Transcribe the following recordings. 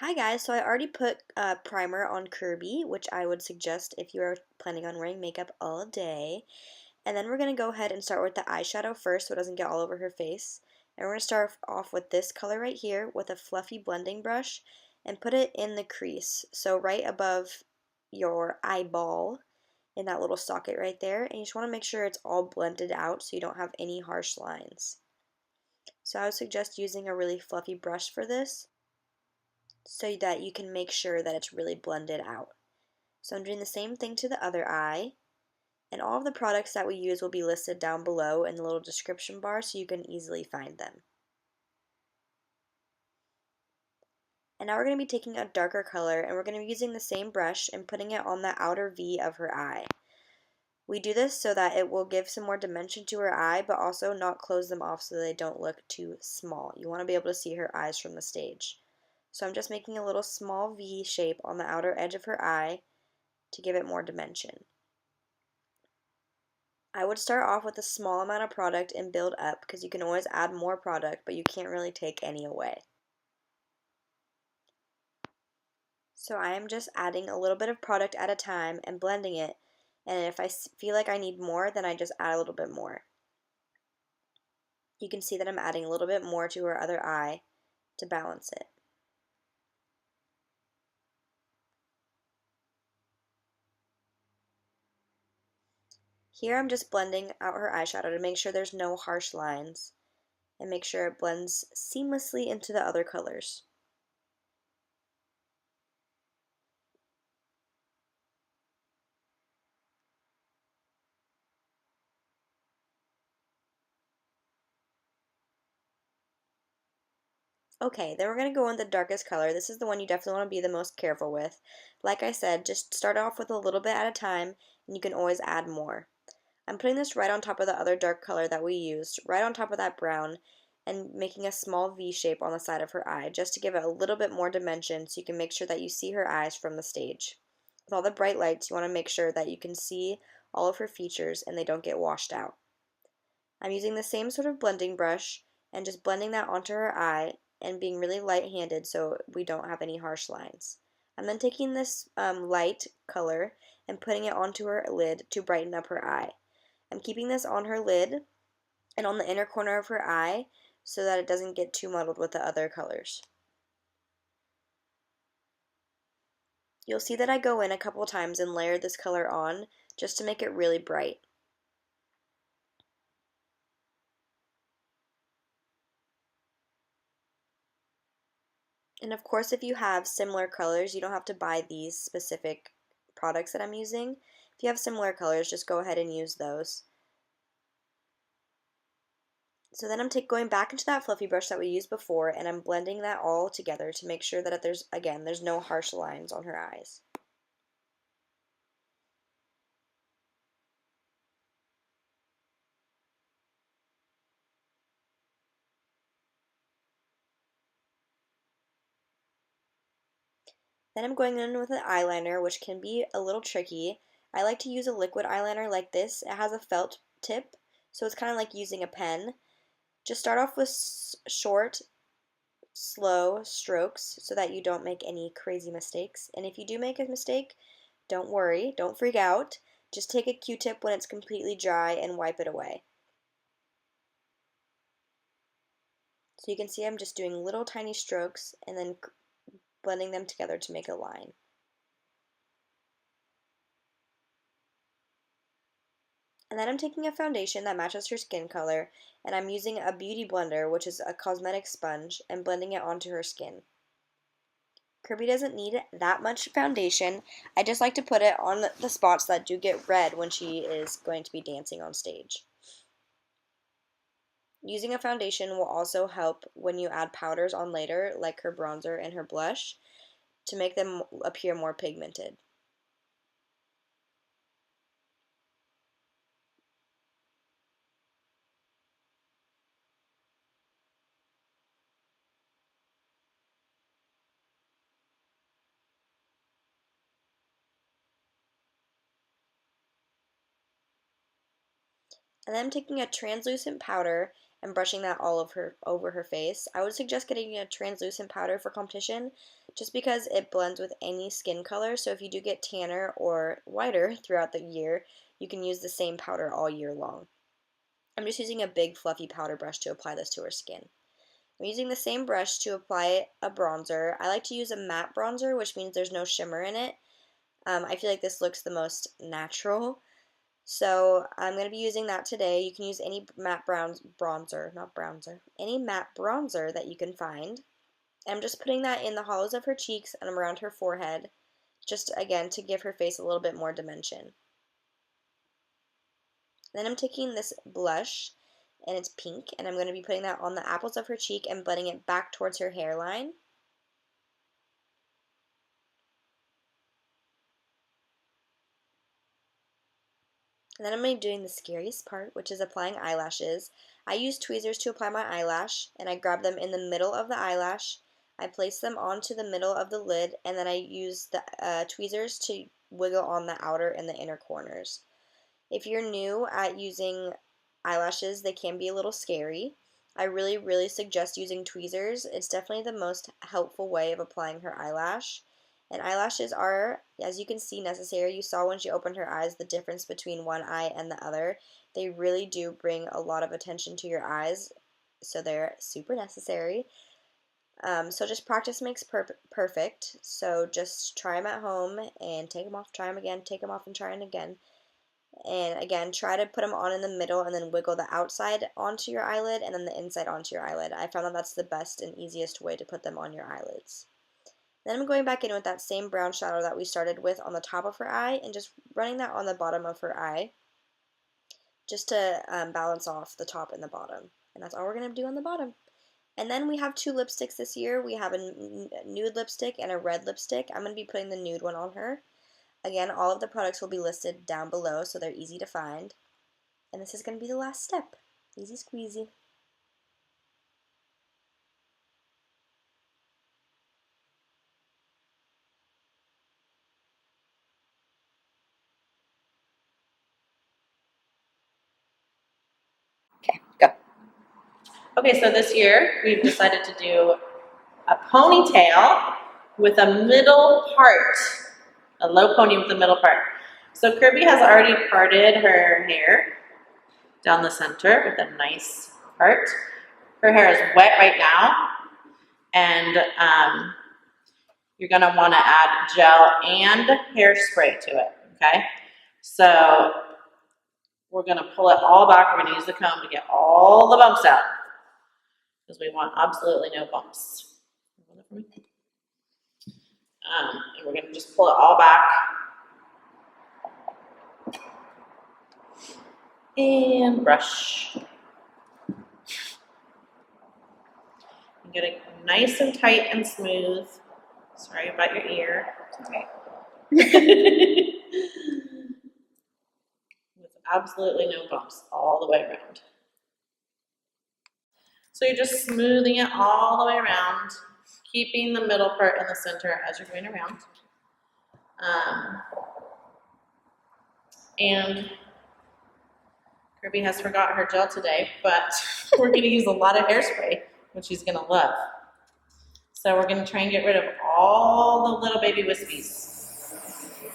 Hi guys, so I already put primer on Kirby, which I would suggest if you are planning on wearing makeup all day. And then we're going to go ahead and start with the eyeshadow first so it doesn't get all over her face. And we're going to start off with this color right here with a fluffy blending brush and put it in the crease. So right above your eyeball in that little socket right there. And you just want to make sure it's all blended out so you don't have any harsh lines. So I would suggest using a really fluffy brush for this, so that you can make sure that it's really blended out. So I'm doing the same thing to the other eye, and all of the products that we use will be listed down below in the little description bar so you can easily find them. And now we're going to be taking a darker color and we're going to be using the same brush and putting it on the outer V of her eye. We do this so that it will give some more dimension to her eye, but also not close them off so they don't look too small. You want to be able to see her eyes from the stage. So I'm just making a little small V shape on the outer edge of her eye to give it more dimension. I would start off with a small amount of product and build up because you can always add more product, but you can't really take any away. So I am just adding a little bit of product at a time and blending it, and if I feel like I need more, then I just add a little bit more. You can see that I'm adding a little bit more to her other eye to balance it. Here I'm just blending out her eyeshadow to make sure there's no harsh lines and make sure it blends seamlessly into the other colors. Okay, then we're going to go in the darkest color. This is the one you definitely want to be the most careful with. Like I said, just start off with a little bit at a time, and you can always add more. I'm putting this right on top of the other dark color that we used, right on top of that brown, and making a small V shape on the side of her eye, just to give it a little bit more dimension so you can make sure that you see her eyes from the stage. With all the bright lights, you want to make sure that you can see all of her features and they don't get washed out. I'm using the same sort of blending brush and just blending that onto her eye and being really light-handed so we don't have any harsh lines. I'm then taking this light color and putting it onto her lid to brighten up her eye. I'm keeping this on her lid and on the inner corner of her eye so that it doesn't get too muddled with the other colors. You'll see that I go in a couple times and layer this color on just to make it really bright. And of course, if you have similar colors, you don't have to buy these specific products that I'm using. If you have similar colors, just go ahead and use those. So then I'm going back into that fluffy brush that we used before, and I'm blending that all together to make sure that there's no harsh lines on her eyes. Then I'm going in with an eyeliner, which can be a little tricky. I like to use a liquid eyeliner like this. It has a felt tip, so it's kind of like using a pen. Just start off with short, slow strokes so that you don't make any crazy mistakes. And if you do make a mistake, don't worry, don't freak out. Just take a Q-tip when it's completely dry and wipe it away. So you can see I'm just doing little tiny strokes and then blending them together to make a line. And then I'm taking a foundation that matches her skin color, and I'm using a beauty blender, which is a cosmetic sponge, and blending it onto her skin. Kirby doesn't need that much foundation. I just like to put it on the spots that do get red when she is going to be dancing on stage. Using a foundation will also help when you add powders on later, like her bronzer and her blush, to make them appear more pigmented. And then I'm taking a translucent powder and brushing that all over her face. I would suggest getting a translucent powder for competition just because it blends with any skin color, so if you do get tanner or whiter throughout the year, you can use the same powder all year long. I'm just using a big fluffy powder brush to apply this to her skin. I'm using the same brush to apply a bronzer. I like to use a matte bronzer, which means there's no shimmer in it. I feel like this looks the most natural. So I'm going to be using that today. You can use any matte any matte bronzer that you can find. I'm just putting that in the hollows of her cheeks and around her forehead, just again to give her face a little bit more dimension. Then I'm taking this blush, and it's pink, and I'm going to be putting that on the apples of her cheek and blending it back towards her hairline. And then I'm going to be doing the scariest part, which is applying eyelashes. I use tweezers to apply my eyelash, and I grab them in the middle of the eyelash. I place them onto the middle of the lid, and then I use the tweezers to wiggle on the outer and the inner corners. If you're new at using eyelashes, they can be a little scary. I really suggest using tweezers. It's definitely the most helpful way of applying her eyelash. And eyelashes are, as you can see, necessary. You saw when she opened her eyes the difference between one eye and the other. They really do bring a lot of attention to your eyes, so they're super necessary. So just practice makes perfect. So just try them at home and take them off, try them again, take them off and try them again. And again, try to put them on in the middle and then wiggle the outside onto your eyelid and then the inside onto your eyelid. I found that that's the best and easiest way to put them on your eyelids. Then I'm going back in with that same brown shadow that we started with on the top of her eye and just running that on the bottom of her eye just to balance off the top and the bottom. And that's all we're going to do on the bottom. And then we have two lipsticks this year. We have a nude lipstick and a red lipstick. I'm going to be putting the nude one on her. Again, all of the products will be listed down below, so they're easy to find. And this is going to be the last step. Easy squeezy. Okay, go. Okay, so this year we've decided to do a ponytail with a middle part, a low pony with the middle part. So Kirby has already parted her hair down the center with a nice part. Her hair is wet right now, and you're gonna wanna add gel and hairspray to it, okay? So we're gonna pull it all back. We're gonna use the comb to get all the bumps out because we want absolutely no bumps. And we're gonna just pull it all back. And brush. And get it nice and tight and smooth. Sorry about your ear. Okay. With absolutely no bumps all the way around. So you're just smoothing it all the way around, keeping the middle part in the center as you're going around. And Kirby has forgot her gel today, but we're gonna use a lot of hairspray, which she's gonna love. So we're gonna try and get rid of all the little baby wispies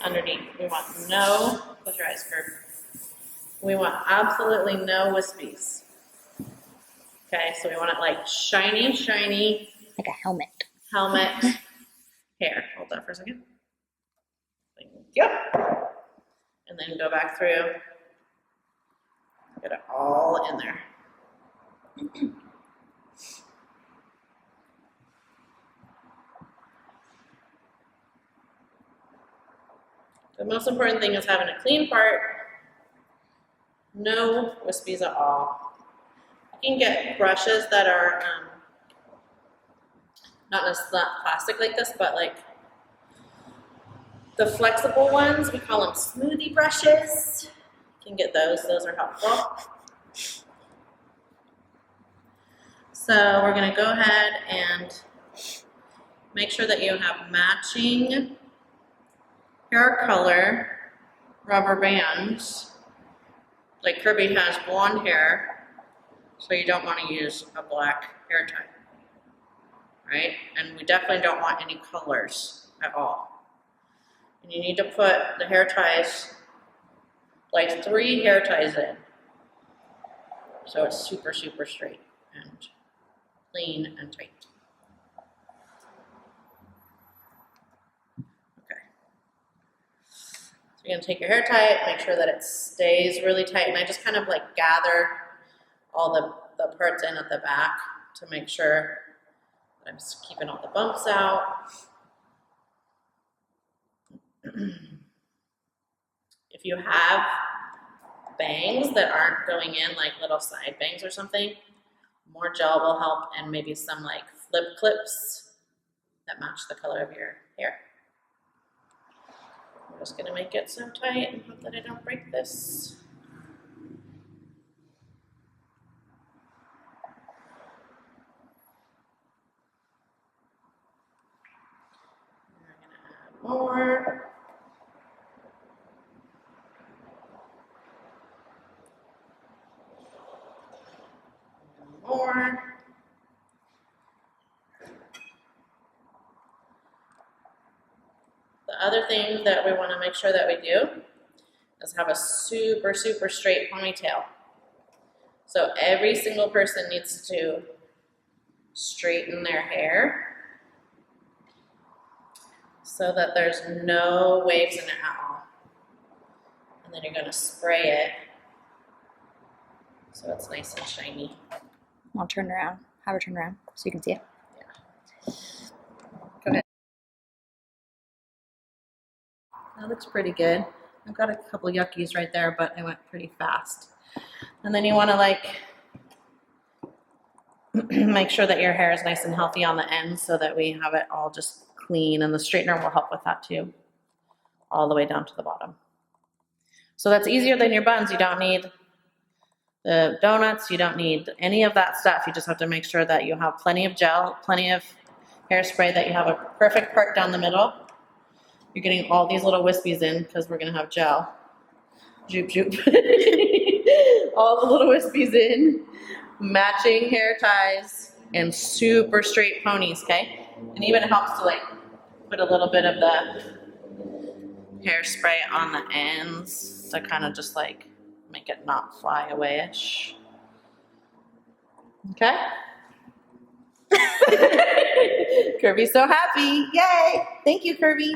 underneath. We want no, close your eyes, Kirby. We want absolutely no wispies. Okay, so we want it like shiny, like a helmet. Hair. Hold that for a second. Thank you. And then go back through. Get it all in there. The most important thing is having a clean part, no wispies at all. You can get brushes that are not necessarily plastic like this, but like the flexible ones, we call them smoothie brushes. You can get those are helpful. So we're gonna go ahead and make sure that you have matching hair color rubber bands. Like Kirby has blonde hair, So you don't want to use a black hair tie, right? And we definitely don't want any colors at all. And you need to put the hair ties, like 3 hair ties in. So it's super, super straight and clean and tight. Okay. So you're gonna take your hair tie, make sure that it stays really tight, and I just kind of like gather all the parts in at the back to make sure that I'm just keeping all the bumps out. If you have bangs that aren't going in, like little side bangs or something, more gel will help, and maybe some like flip clips that match the color of your hair. I'm just gonna make it so tight and hope that I don't break this. We're gonna add more. More. The other thing that we want to make sure that we do is have a super, super straight ponytail. So every single person needs to straighten their hair so that there's no waves in it at all. And then you're going to spray it so it's nice and shiny. I'll turn around. Have her turn around so you can see it. Yeah. Go ahead. That looks pretty good. I've got a couple yuckies right there, but I went pretty fast. And then you want to like make sure that your hair is nice and healthy on the ends so that we have it all just clean, and the straightener will help with that too, all the way down to the bottom. So that's easier than your buns. You don't need the donuts, you don't need any of that stuff. You just have to make sure that you have plenty of gel, plenty of hairspray, that you have a perfect part down the middle. You're getting all these little wispies in because we're gonna have gel. Joop, joop. All the little wispies in, matching hair ties, and super straight ponies, okay? And even it helps to like put a little bit of the hairspray on the ends to kind of just like make it not fly away-ish. Okay? Kirby's so happy. Yay! Thank you, Kirby.